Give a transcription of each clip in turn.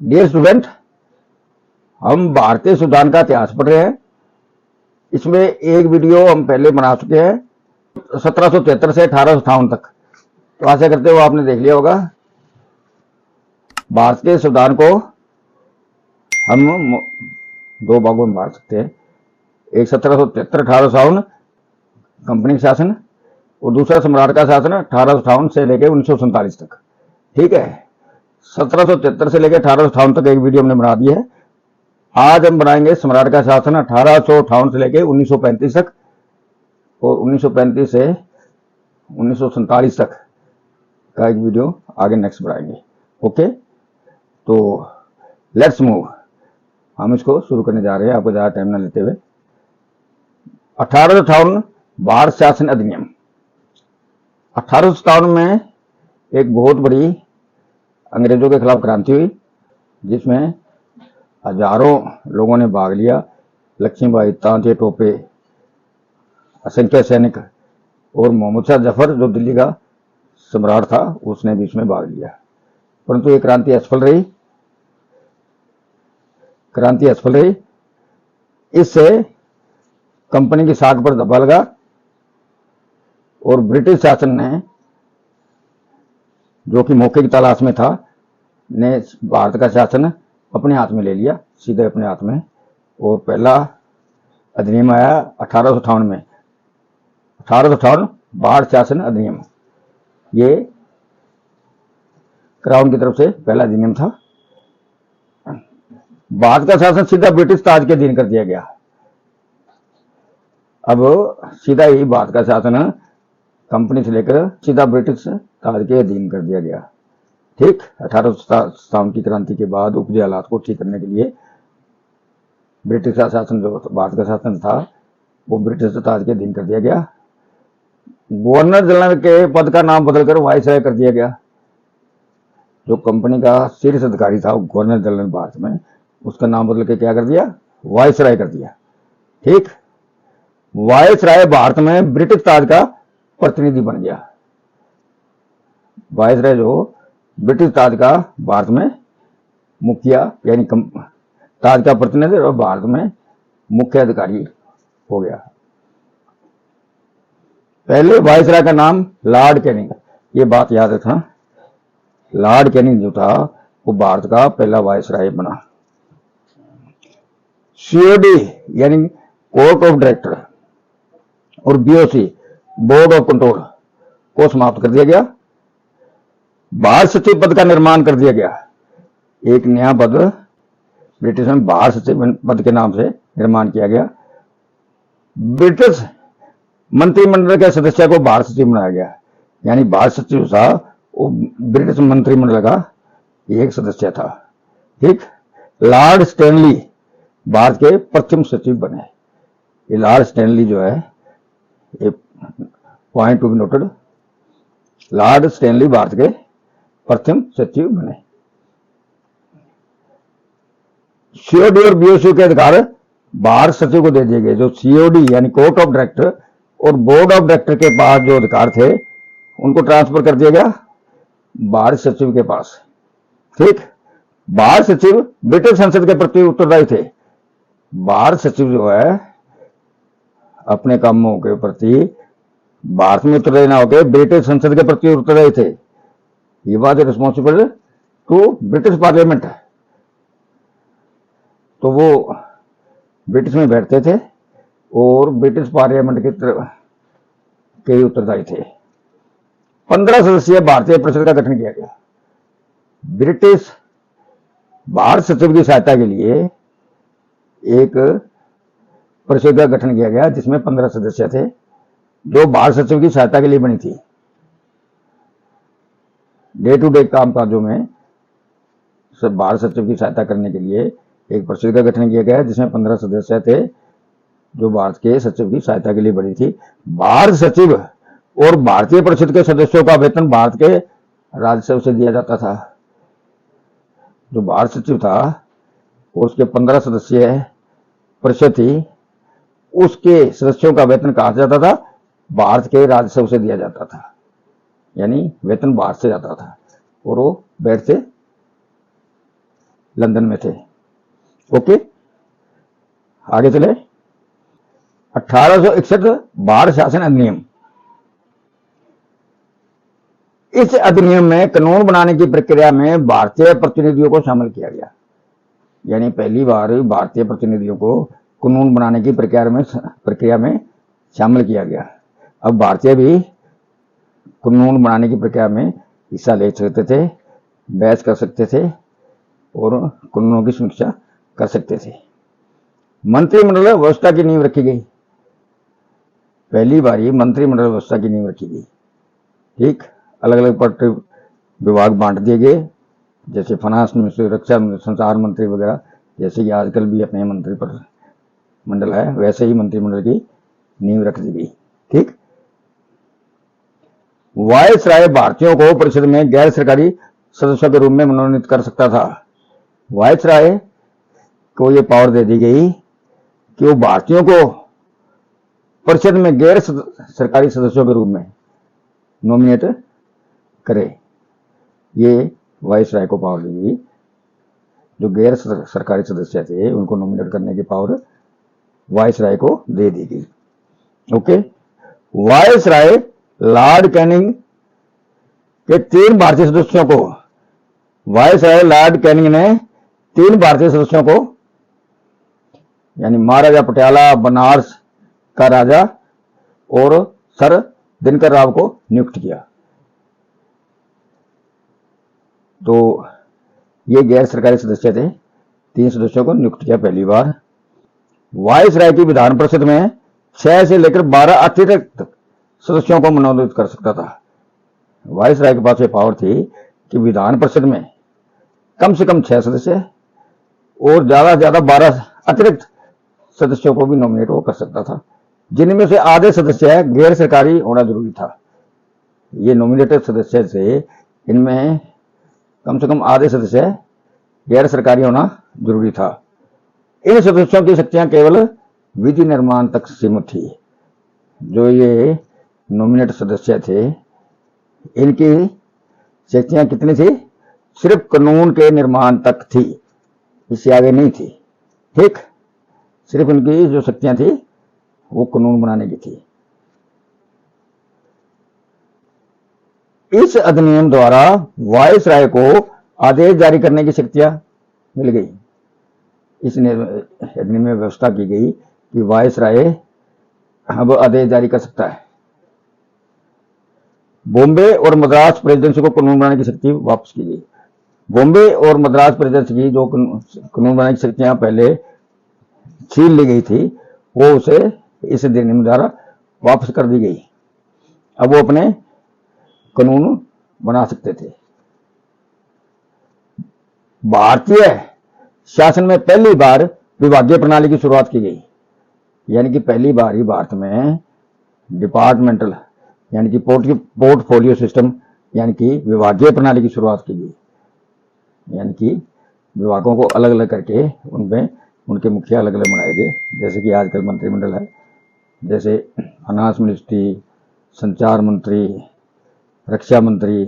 Dear student, हम भारतीय संविधान का इतिहास पढ़ रहे हैं। इसमें एक वीडियो हम पहले बना चुके हैं 1773 से 1858 तक। तो आशा करते हो आपने देख लिया होगा। भारतीय संविधान को हम दो भागों में बांट सकते हैं। एक 1773 1858 कंपनी शासन और दूसरा सम्राट का शासन 1858 से लेकर 1947 तक। ठीक है, 1773 से लेकर 1858 तक एक वीडियो हमने बना दी है। आज हम बनाएंगे सम्राट का शासन 1858 से लेकर 1935 तक और 1935 से 1947 तक का एक वीडियो आगे नेक्स्ट बनाएंगे। ओके, तो लेट्स मूव। हम इसको शुरू करने जा रहे हैं, आपको ज्यादा टाइम ना लेते हुए। 1858 भारत शासन अधिनियम। 1857 में एक बहुत बड़ी अंग्रेजों के खिलाफ क्रांति हुई, जिसमें हजारों लोगों ने भाग लिया। लक्ष्मीबाई, तांते टोपे, असंख्य सैनिक और मोहम्मद शाह जफर जो दिल्ली का सम्राट था, उसने भी इसमें भाग लिया। परंतु ये क्रांति असफल रही। इससे कंपनी की साख पर धब्बा लगा और ब्रिटिश शासन ने, जो कि मौके की तलाश में था, ने भारत का शासन अपने हाथ में ले लिया, सीधे अपने हाथ में। और पहला अधिनियम आया 1858 में, 1858 भारत शासन अधिनियम। ये क्राउन की तरफ से पहला अधिनियम था। भारत का शासन सीधा ब्रिटिश ताज के अधीन कर दिया गया। अब सीधा ही भारत का शासन कंपनी से लेकर सीधा ब्रिटिश ताज के अधीन कर दिया गया। ठीक, 1857 की क्रांति के बाद उपजे हालात को ठीक करने के लिए ब्रिटिश का शासन, जो भारत का शासन था, वो ब्रिटिश ताज के अधीन कर दिया गया। गवर्नर जनरल के पद का नाम बदलकर वायसराय कर दिया गया। जो कंपनी का शीर्ष अधिकारी था गवर्नर जनरल भारत में, उसका नाम बदल के क्या कर दिया? वायसराय कर दिया। ठीक, वायसराय भारत में ब्रिटिश ताज का प्रतिनिधि बन गया। वायसराय जो ब्रिटिश ताज का भारत में मुखिया यानी ताज का प्रतिनिधि और भारत में मुख्य अधिकारी हो गया। पहले वायसराय का नाम लॉर्ड कैनिंग, ये बात याद रखना। लॉर्ड कैनिंग जो था वो भारत का पहला वायसराय बना। सीओडी यानी कोर्ट ऑफ डायरेक्टर और बीओसी बोर्ड ऑफ कंट्रोल को समाप्त कर दिया गया। भारत सचिव पद का निर्माण कर दिया गया। एक नया पद ब्रिटिश में भारत सचिव पद के नाम से निर्माण किया गया। ब्रिटिश मंत्रिमंडल के सदस्य को भारत सचिव बनाया गया, यानी भारत सचिव था वो ब्रिटिश मंत्रिमंडल का एक सदस्य था। ठीक, लॉर्ड स्टैनली भारत के पश्चिम सचिव बने। ये लॉर्ड स्टैनली जो है, ये point to be noted, Lord Stanley Bharat के प्रथम सचिव बने। सीओडी और बीओसी के अधिकार भारत सचिव को दे दिए गए। जो सीओडी यानी कोर्ट ऑफ डायरेक्टर और बोर्ड ऑफ डायरेक्टर के पास जो अधिकार थे, उनको ट्रांसफर कर दिया गया भारत सचिव के पास। ठीक, भारत सचिव ब्रिटिश संसद के प्रति उत्तरदायी थे। भारत सचिव जो है अपने कामों के प्रति भारत में उत्तरदायी ना होकर ब्रिटिश संसद के प्रति उत्तरदायी थे। ये बात रिस्पॉन्सिबल टू ब्रिटिश पार्लियामेंट है। तो वो ब्रिटिश में बैठते थे और ब्रिटिश पार्लियामेंट के उत्तरदायी थे। 15 सदस्यीय भारतीय परिषद का गठन किया गया। ब्रिटिश भारत सचिव की सहायता के लिए एक परिषद का गठन किया गया, जिसमें 15 सदस्य थे, जो भारत सचिव की सहायता के लिए बनी थी। डे टू डे कामकाजों में सब भारत सचिव की सहायता करने के लिए एक परिषद का गठन किया गया, जिसमें 15 सदस्य थे, जो भारत के सचिव की सहायता के लिए बनी थी। भारत सचिव और भारतीय परिषद के सदस्यों का वेतन भारत के राजस्व से दिया जाता था। जो भारत सचिव था उसके 15 सदस्यीय परिषद थी, उसके सदस्यों का वेतन कहां से जाता था? भारत के राजस्व से दिया जाता था, यानी वेतन बाहर से जाता था और वो बैठते लंदन में थे। ओके, आगे चले। 1861 बाढ़ शासन अधिनियम। इस अधिनियम में कानून बनाने की प्रक्रिया में भारतीय प्रतिनिधियों को शामिल किया गया। यानी पहली बार भारतीय प्रतिनिधियों को कानून बनाने की प्रक्रिया में शामिल किया गया। अब भारतीय भी कानून बनाने की प्रक्रिया में हिस्सा ले सकते थे, बहस कर सकते थे और कानूनों की समीक्षा कर सकते थे। मंत्रिमंडल व्यवस्था की नींव रखी गई। पहली बार ही मंत्रिमंडल व्यवस्था की नींव रखी गई। ठीक, अलग अलग पद विभाग बांट दिए गए, जैसे फाइनेंस मिनिस्ट्री, रक्षा संचार मंत्री वगैरह, जैसे कि आजकल भी अपने मंत्रिमंडल है, वैसे ही मंत्रिमंडल की नींव रख दी गई। ठीक, वायसराय भारतीयों को परिषद में गैर सरकारी सदस्यों के रूप में मनोनीत कर सकता था। वायसराय को यह पावर दे दी गई कि वो भारतीयों को परिषद में गैर सरकारी सदस्यों के रूप में नॉमिनेट करे। ये वायसराय को पावर दी गई। जो गैर सरकारी सदस्य थे उनको नॉमिनेट करने की पावर वायसराय को दे दी गई। ओके, वायसराय लॉर्ड कैनिंग के 3 भारतीय सदस्यों को, वायसराय लॉर्ड कैनिंग ने 3 भारतीय सदस्यों को, यानी महाराजा पटियाला, बनारस का राजा और सर दिनकर राव को नियुक्त किया। तो ये गैर सरकारी सदस्य थे, 3 सदस्यों को नियुक्त किया पहली बार। वायसराय की विधान परिषद में 6 से लेकर 12 अतिरिक्त सदस्यों को मनोनीत कर सकता था। वायसराय के पास ये पावर थी कि विधान परिषद में कम से कम 6 सदस्य और ज्यादा से ज्यादा 12 अतिरिक्त सदस्यों को भी नॉमिनेट वो कर सकता था, जिनमें से आधे सदस्य गैर सरकारी होना जरूरी था। ये नॉमिनेटेड सदस्य से इनमें कम से कम आधे सदस्य गैर सरकारी होना जरूरी था। इन सदस्यों की शक्तियां केवल विधि निर्माण तक सीमित थी। जो ये नॉमिनेट सदस्य थे इनकी शक्तियां कितनी थी? सिर्फ कानून के निर्माण तक थी, इससे आगे नहीं थी। ठीक, सिर्फ इनकी जो शक्तियां थी वो कानून बनाने की थी। इस अधिनियम द्वारा वायसराय को आदेश जारी करने की शक्तियां मिल गई। इस अधिनियम में व्यवस्था की गई कि वायसराय अब आदेश जारी कर सकता है। बॉम्बे और मद्रास प्रेसिडेंसी को कानून बनाने की शक्ति वापस की गई। बॉम्बे और मद्रास प्रेसिडेंसी की जो कानून बनाने की शक्तियां पहले छीन ली गई थी वो उसे इस अधिनियम द्वारा वापस कर दी गई। अब वो अपने कानून बना सकते थे। भारतीय शासन में पहली बार विभागीय प्रणाली की शुरुआत की गई। यानी कि पहली बार ही भारत में डिपार्टमेंटल यानी कि पोर्टफोलियो सिस्टम यानी कि विभागीय प्रणाली की शुरुआत की गई। यानी कि विभागों को अलग अलग करके उनमें उनके मुखिया अलग अलग बनाए गए। जैसे कि आजकल मंत्रिमंडल है, जैसे फाइनेंस मिनिस्ट्री, संचार मंत्री, रक्षा मंत्री,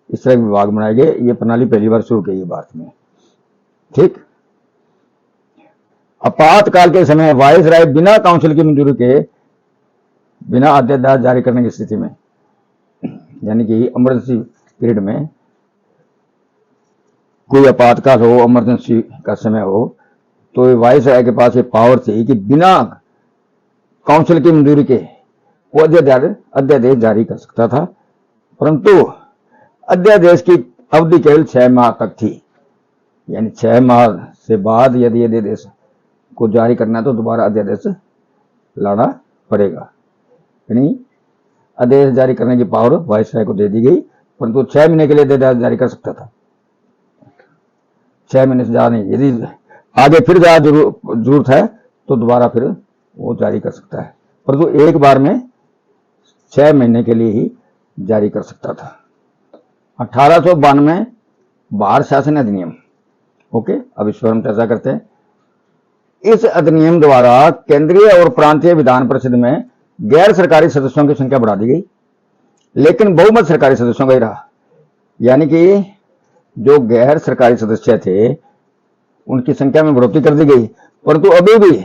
इस तरह के विभाग बनाए गए। ये प्रणाली पहली बार शुरू की गई भारत में। ठीक, आपातकाल के समय वायसराय बिना काउंसिल की मंजूरी के बिना आदेश जारी करने की स्थिति में, यानी कि इमरजेंसी पीरियड में कोई आपातकाल हो, इमरजेंसी का समय हो, तो वायसराय के पास ये पावर थी कि बिना काउंसिल की मंजूरी के वो अध्यादेश जारी कर सकता था। परंतु अध्यादेश की अवधि केवल 6 माह तक थी। यानी 6 माह से बाद यदि अध्यादेश को जारी करना है तो दोबारा अध्यादेश लाना पड़ेगा। यानी अध्यादेश जारी करने की पावर वायसराय को दे दी गई, परंतु 6 महीने के लिए अध्यादेश जारी कर सकता था। 6 महीने से ज्यादा नहीं। यदि आगे फिर ज्यादा जरूरत है तो दोबारा फिर वो जारी कर सकता है, परंतु एक बार में 6 महीने के लिए ही जारी कर सकता था। 1892 बाढ़ शासन अधिनियम। ओके, अब इस पर हम चर्चा करते हैं। इस अधिनियम द्वारा केंद्रीय और प्रांतीय विधान परिषद में गैर सरकारी सदस्यों की संख्या बढ़ा दी गई, लेकिन बहुमत सरकारी सदस्यों का ही रहा। यानी कि जो गैर सरकारी सदस्य थे उनकी संख्या में बढ़ोतरी कर दी गई, परंतु अभी भी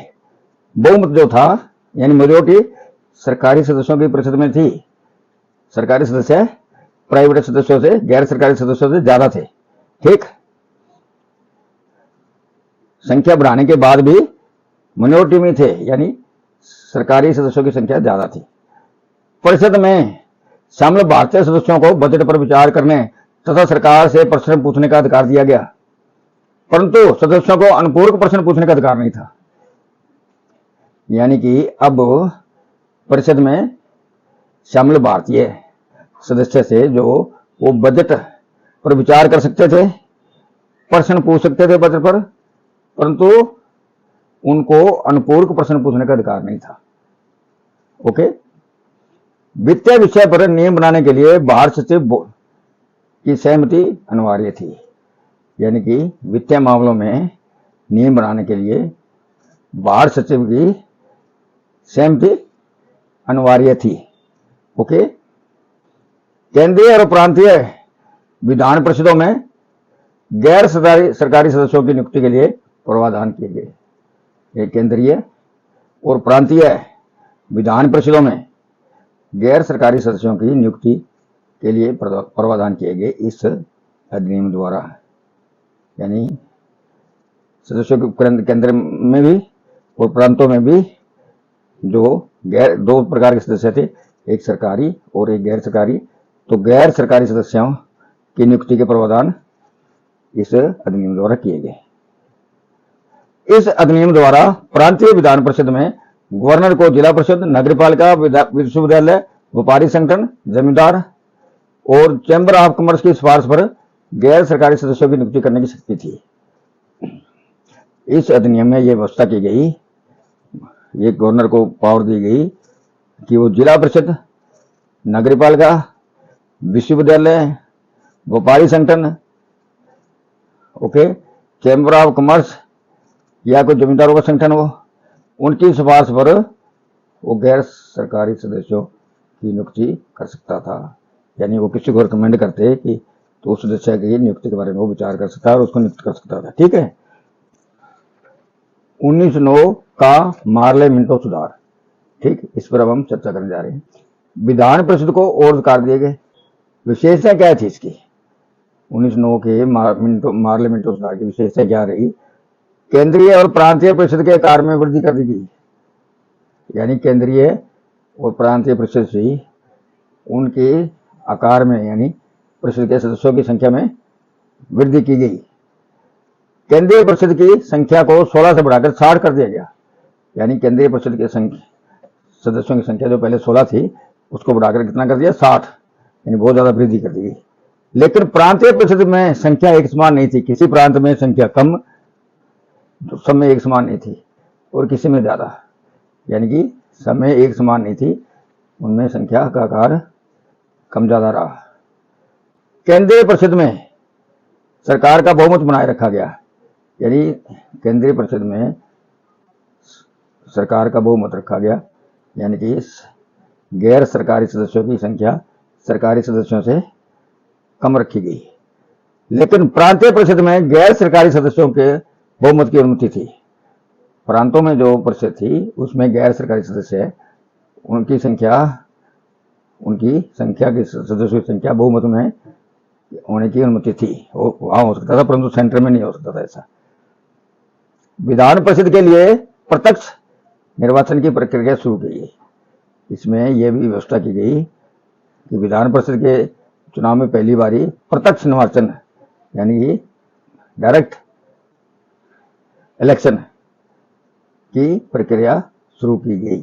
बहुमत जो था यानी मेजोरिटी सरकारी सदस्यों की परिषद में थी। सरकारी सदस्य प्राइवेट सदस्यों से, गैर सरकारी सदस्यों से ज्यादा थे। ठीक, संख्या बढ़ाने के बाद भी मिनोरिटी में थे, यानी सरकारी सदस्यों की संख्या ज्यादा थी। परिषद में शामिल भारतीय सदस्यों को बजट पर विचार करने तथा सरकार से प्रश्न पूछने का अधिकार दिया गया, परंतु सदस्यों को अनुपूरक प्रश्न पूछने का अधिकार नहीं था। यानी कि अब परिषद में शामिल भारतीय सदस्य से जो वो बजट पर विचार कर सकते थे, प्रश्न पूछ सकते थे बजट पर, परंतु उनको अनुपूरक प्रश्न पूछने का अधिकार नहीं था। ओके, वित्तीय विषय पर नियम बनाने के लिए बाहर सचिव की सहमति अनिवार्य थी। यानी कि वित्तीय मामलों में नियम बनाने के लिए बाहर सचिव की सहमति अनिवार्य थी। ओके, केंद्रीय और प्रांतीय विधान परिषदों में गैर सरकारी सदस्यों की नियुक्ति के लिए प्रावधान किए गए। ये केंद्रीय और प्रांतीय विधान परिषदों में गैर सरकारी सदस्यों की नियुक्ति के लिए प्रावधान किए गए इस अधिनियम द्वारा। यानी सदस्यों के केंद्र में भी और प्रांतों में भी जो दो प्रकार के सदस्य थे, एक सरकारी और एक गैर सरकारी, तो गैर सरकारी सदस्यों की नियुक्ति के प्रावधान इस अधिनियम द्वारा किए गए। इस अधिनियम द्वारा प्रांतीय विधान परिषद में गवर्नर को जिला परिषद, नगरपालिका, विश्वविद्यालय, व्यापारी संगठन, जमींदार और चैम्बर ऑफ कॉमर्स की सिफारिश पर गैर सरकारी सदस्यों की नियुक्ति करने की शक्ति थी। इस अधिनियम में यह व्यवस्था की गई, ये गवर्नर को पावर दी गई कि वो जिला परिषद, नगरपालिका, विश्वविद्यालय, व्यापारी संगठन, ओके, चैम्बर ऑफ कॉमर्स या कोई जमींदारों का संगठन हो, उनकी सिफारिश पर वो गैर सरकारी सदस्यों की नियुक्ति कर सकता था। यानी वो किसी को रिकमेंड करते कि तो उस सदस्य की नियुक्ति के बारे में वो विचार कर सकता है और उसको नियुक्त कर सकता था। ठीक है। 1909 का मार्ले मिंटो सुधार। ठीक, इस पर अब हम चर्चा करने जा रहे हैं। विधान परिषद को और अधिकार दिए गए। विशेषता क्या थी इसकी? 1909 के मार्ले मिंटो सुधार की विशेषता क्या रही? केंद्रीय और प्रांतीय परिषद के आकार में वृद्धि कर दी गई। यानी केंद्रीय और प्रांतीय परिषद से उनके आकार में यानी परिषद के सदस्यों की संख्या में वृद्धि की गई। केंद्रीय परिषद की संख्या को 16 से बढ़ाकर 60 कर दिया गया। यानी केंद्रीय परिषद के सदस्यों की संख्या जो पहले 16 थी उसको बढ़ाकर कितना कर दिया? 60। यानी बहुत ज्यादा वृद्धि कर दी गई। लेकिन प्रांतीय परिषद में संख्या एक समान नहीं थी। किसी प्रांत में संख्या कम, तो सब में एक समान नहीं थी, और किसी में ज्यादा। यानी कि सब में एक समान नहीं थी, उनमें संख्या का आकार कम ज्यादा रहा। केंद्रीय परिषद में सरकार का बहुमत बनाए रखा गया। यानी केंद्रीय परिषद में सरकार का बहुमत रखा गया। यानी कि गैर सरकारी सदस्यों की संख्या सरकारी सदस्यों से कम रखी गई। लेकिन प्रांतीय परिषद में गैर सरकारी सदस्यों के बहुमत की अनुमति थी। प्रांतों में जो परिषद थी उसमें गैर सरकारी सदस्य उनकी संख्या की सदस्यों की संख्या बहुमत में होने की अनुमति थी। वहां हो सकता था, परंतु सेंटर में नहीं हो सकता था ऐसा। विधान परिषद के लिए प्रत्यक्ष निर्वाचन की प्रक्रिया शुरू की गई। इसमें यह भी व्यवस्था की गई कि विधान परिषद के चुनाव में पहली बारी प्रत्यक्ष निर्वाचन यानी डायरेक्ट इलेक्शन की प्रक्रिया शुरू की गई।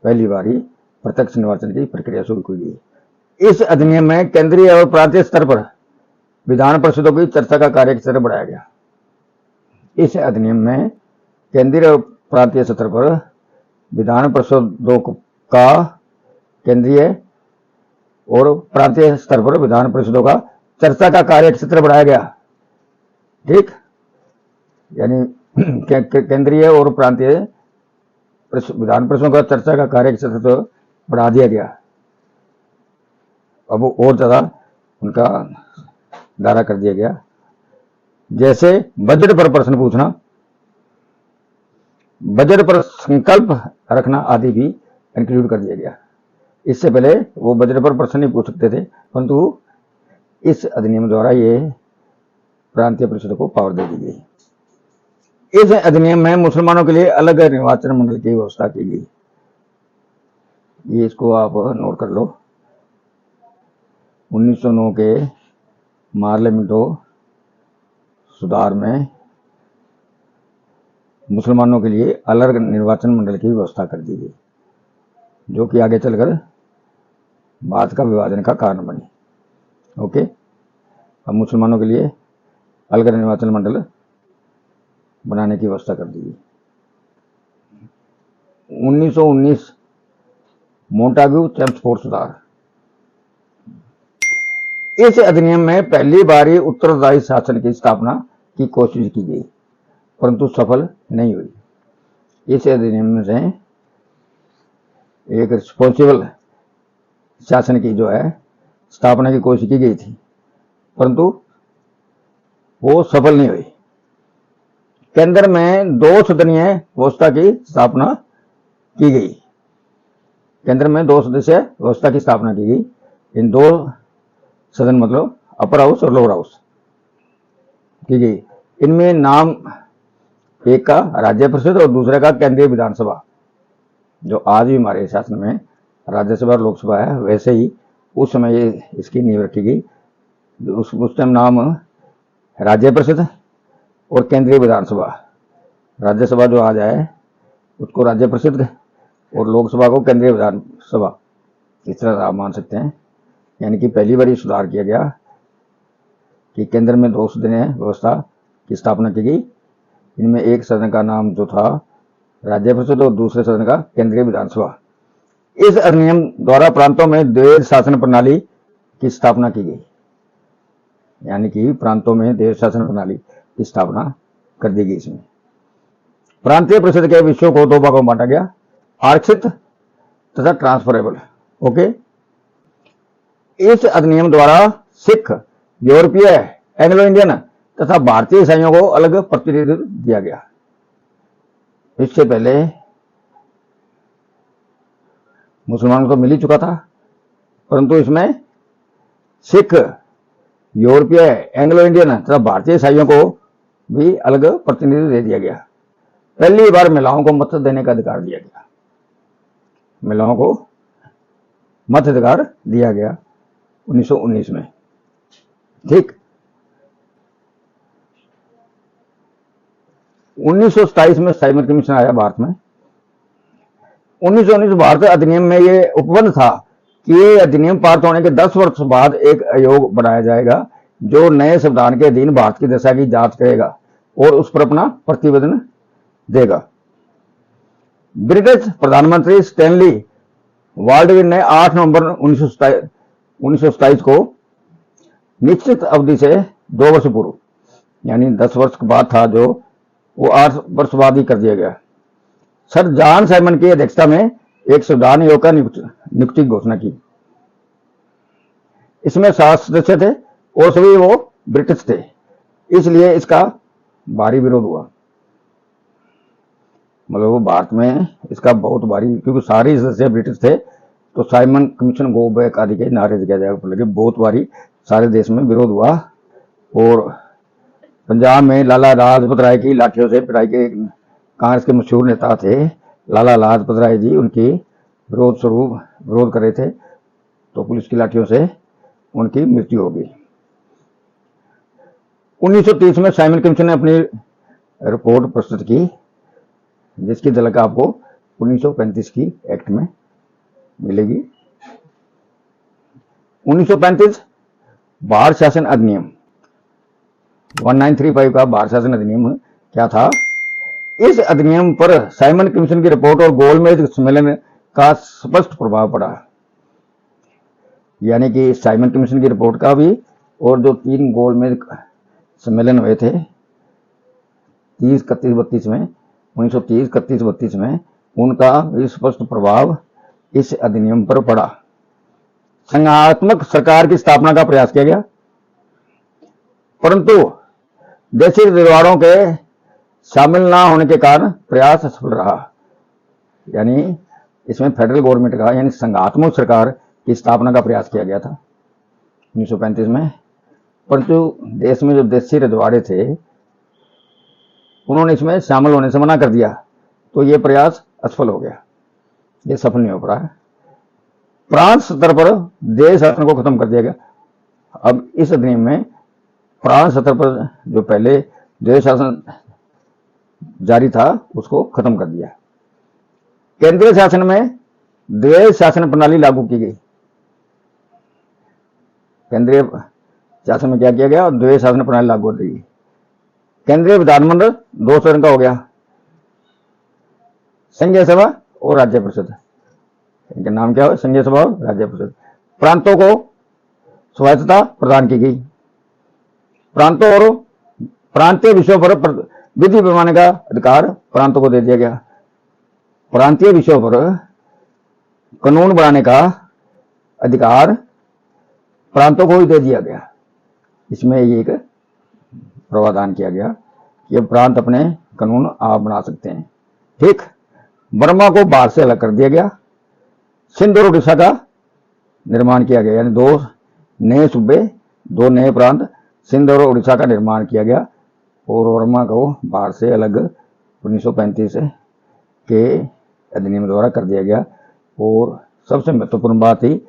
पहली बारी प्रत्यक्ष निर्वाचन की प्रक्रिया शुरू की गई। इस अधिनियम में केंद्रीय और प्रांतीय स्तर पर विधान परिषदों की चर्चा का कार्य स्तर बढ़ाया गया। इस अधिनियम में केंद्रीय और प्रांतीय स्तर पर विधान परिषदों का केंद्रीय और प्रांतीय स्तर पर विधान परिषदों का चर्चा का कार्य क्षेत्र बढ़ाया गया। ठीक, यानी केंद्रीय और प्रांतीय विधान परिषदों का चर्चा का कार्य क्षेत्र बढ़ा दिया गया। अब और ज्यादा उनका दायरा कर दिया गया। जैसे बजट पर प्रश्न पूछना, बजट पर संकल्प रखना आदि भी इंक्लूड कर दिया गया। इससे पहले वो बजट पर प्रश्न नहीं पूछ सकते थे, परंतु इस अधिनियम द्वारा ये प्रांतीय परिषद को पावर दे दी गई। इस अधिनियम में मुसलमानों के लिए अलग निर्वाचन मंडल की व्यवस्था की गई। ये इसको आप नोट कर लो। 1909 के पार्लियामेंटो सुधार में मुसलमानों के लिए अलग निर्वाचन मंडल की व्यवस्था कर दी गई, जो कि आगे चलकर भारत का विभाजन का कारण बनी। ओके, अब मुसलमानों के लिए अलग निर्वाचन मंडल बनाने की व्यवस्था कर दी गई। 1919 मोंटाग्यू चेम्सफोर्ड सुधार। इस अधिनियम में पहली बार उत्तरदायी शासन की स्थापना की कोशिश की गई, परंतु सफल नहीं हुई। इस अधिनियम से एक रिस्पॉन्सिबल शासन की जो है स्थापना की कोशिश की गई थी, परंतु वो सफल नहीं हुई। केंद्र में 2 सदनीय व्यवस्था की स्थापना की गई। केंद्र में 2 सदस्य व्यवस्था की स्थापना की गई। इन 2 सदन मतलब अपर हाउस और लोअर हाउस की गई। इनमें नाम एक का राज्य परिषद और दूसरे का केंद्रीय विधानसभा। जो आज भी हमारे शासन में राज्यसभा और लोकसभा है, वैसे ही उस समय ये इसकी नींव रखी गई। उस टाइम नाम राज्य परिषद और केंद्रीय विधानसभा। राज्यसभा जो आज है उसको राज्य परिषद और लोकसभा को केंद्रीय विधानसभा, इस तरह आप मान सकते हैं। यानी कि पहली बार सुधार किया गया कि केंद्र में 2 सदनीय व्यवस्था की स्थापना की गई। इनमें एक सदन का नाम जो था राज्य परिषद और दूसरे सदन का केंद्रीय विधानसभा। इस अधिनियम द्वारा प्रांतों में द्वैध शासन प्रणाली की स्थापना की गई। यानी कि प्रांतों में द्वैध शासन प्रणाली की स्थापना कर दी गई। इसमें प्रांतीय परिषद के विषयों को 2 भागों में बांटा गया, आरक्षित तथा ट्रांसफरेबल। ओके, इस अधिनियम द्वारा सिख, यूरोपीय, एंग्लो इंडियन तथा भारतीय ईसाइयों को अलग प्रतिनिधित्व दिया गया। इससे पहले मुसलमानों को मिल ही चुका था, परंतु इसमें सिख, यूरोपीय, एंग्लो इंडियन तथा भारतीय ईसाइयों को भी अलग प्रतिनिधित्व दे दिया गया। पहली बार महिलाओं को मत देने का अधिकार दिया गया। महिलाओं को मताधिकार दिया गया 1919 में। ठीक, 1927 में साइमन कमीशन आया भारत में। 1919 भारत अधिनियम में यह उपबंध था कि ये अधिनियम पारित होने के 10 वर्ष बाद एक आयोग बनाया जाएगा जो नए संविधान के अधीन भारत की दशा की जांच करेगा और उस पर अपना प्रतिवेदन देगा। ब्रिटिश प्रधानमंत्री स्टैनली बाल्डविन ने 8 नवंबर 1927 को निश्चित अवधि से 2 वर्ष पूर्व, यानी 10 वर्ष के बाद था जो, वो 8 वर्ष बाद ही कर दिया गया। सर जॉन साइमन की अध्यक्षता में एक संविधान आयोग का नियुक्ति घोषणा की। इसमें 7 सदस्य थे और सभी वो ब्रिटिश थे, इसलिए इसका भारी विरोध हुआ। मतलब भारत में इसका बहुत भारी, क्योंकि सारे सदस्य ब्रिटिश थे, तो साइमन कमीशन गो बैक आदि के नारे लगे। बहुत भारी सारे देश में विरोध हुआ। और पंजाब में लाला लाजपत राय की लाठियों से पिटाई के कांग्रेस के मशहूर नेता थे लाला लाजपत राय जी, उनकी विरोध स्वरूप विरोध कर रहे थे, तो पुलिस की लाठियों से उनकी मृत्यु हो गई। 1930 में साइमन कमीशन ने अपनी रिपोर्ट प्रस्तुत की, जिसकी झलक आपको 1935 की एक्ट में मिलेगी। 1935 भारत शासन अधिनियम 1935 का भारत शासन अधिनियम क्या था? इस अधिनियम पर साइमन कमीशन की रिपोर्ट और गोलमेज सम्मेलन का स्पष्ट प्रभाव पड़ा। यानी कि साइमन कमीशन की रिपोर्ट का भी और जो 3 गोलमेज सम्मेलन हुए थे 30, 31, 32 में, 1930, 31, 32 में, उनका स्पष्ट प्रभाव इस अधिनियम पर पड़ा। संघात्मक सरकार की स्थापना का प्रयास किया गया, परंतु देशी रजवाड़ों के शामिल ना होने के कारण प्रयास असफल रहा। यानी इसमें फेडरल गवर्नमेंट का यानी संघात्मक सरकार की स्थापना का प्रयास किया गया था 1935 में, परंतु देश में जो देशी रजवाड़े थे उन्होंने इसमें शामिल होने से मना कर दिया, तो ये प्रयास असफल हो गया, ये सफल नहीं हो पा रहा है। प्रांत स्तर पर देश शासन को खत्म कर दिया गया। अब इस अधिनियम में प्रांत स्तर पर जो पहले देश शासन जारी था उसको खत्म कर दिया। केंद्रीय शासन में द्वैध शासन प्रणाली लागू की गई। केंद्रीय शासन में क्या किया गया? द्वैध शासन प्रणाली लागू कर दी गई। केंद्रीय विधानमंडल 2 चरण का हो गया, संघीय सभा और राज्य परिषद। इनके नाम क्या हो? संघीय सभा और राज्य परिषद। प्रांतों को स्वायत्तता प्रदान की गई। प्रांतों और प्रांतीय विषयों पर विधि बनवाने का अधिकार प्रांतों को दे दिया गया। प्रांतीय विषयों पर कानून बनाने का अधिकार प्रांतों को ही दे दिया गया। इसमें एक प्रावधान किया गया कि अब प्रांत अपने कानून आप बना सकते हैं। ठीक। बर्मा को भारत से अलग कर दिया गया। सिंध और उड़ीसा का निर्माण किया गया, यानी 2 नए सूबे, 2 नए प्रांत सिंध और उड़ीसा का निर्माण किया गया और बर्मा को भारत से अलग 1935 के अधिनियम द्वारा कर दिया गया। और सबसे महत्वपूर्ण बात ही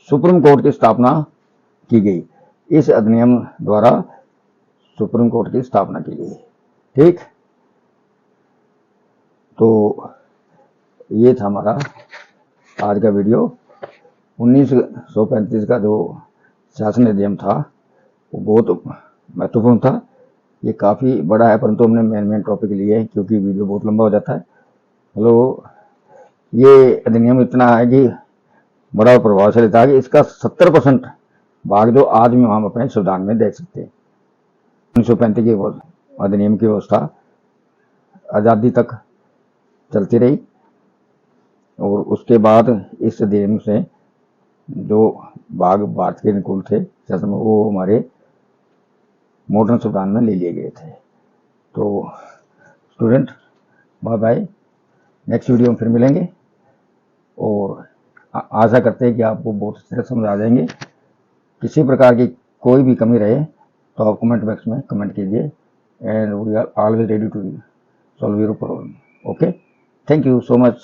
सुप्रीम कोर्ट की स्थापना की गई। इस अधिनियम द्वारा सुप्रीम कोर्ट की स्थापना की गई। ठीक। तो ये था हमारा आज का वीडियो। 1935 का जो शासन अधिनियम था वो बहुत महत्वपूर्ण था। ये काफ़ी बड़ा है, परंतु हमने मेन टॉपिक लिए हैं क्योंकि वीडियो बहुत लंबा हो जाता है। हेलो, ये अधिनियम इतना है कि बड़ा और प्रभावशाली था कि इसका 70% भाग जो आज में हम अपने संविधान में देख सकते हैं। 1935 के अधिनियम की व्यवस्था आज़ादी तक चलती रही और उसके बाद इस अधिनियम से जो भाग भारत के अनुकूल थे शासन में वो हमारे मॉडर्न संविधान में ले लिए गए थे। तो student, bye bye, next video में फिर मिलेंगे और आशा करते हैं कि आपको बहुत अच्छी तरह समझ आ जाएंगे। किसी प्रकार की कोई भी कमी रहे तो आप कमेंट बॉक्स में कमेंट कीजिए and we are always ready to solve your problem. Okay, thank you so much.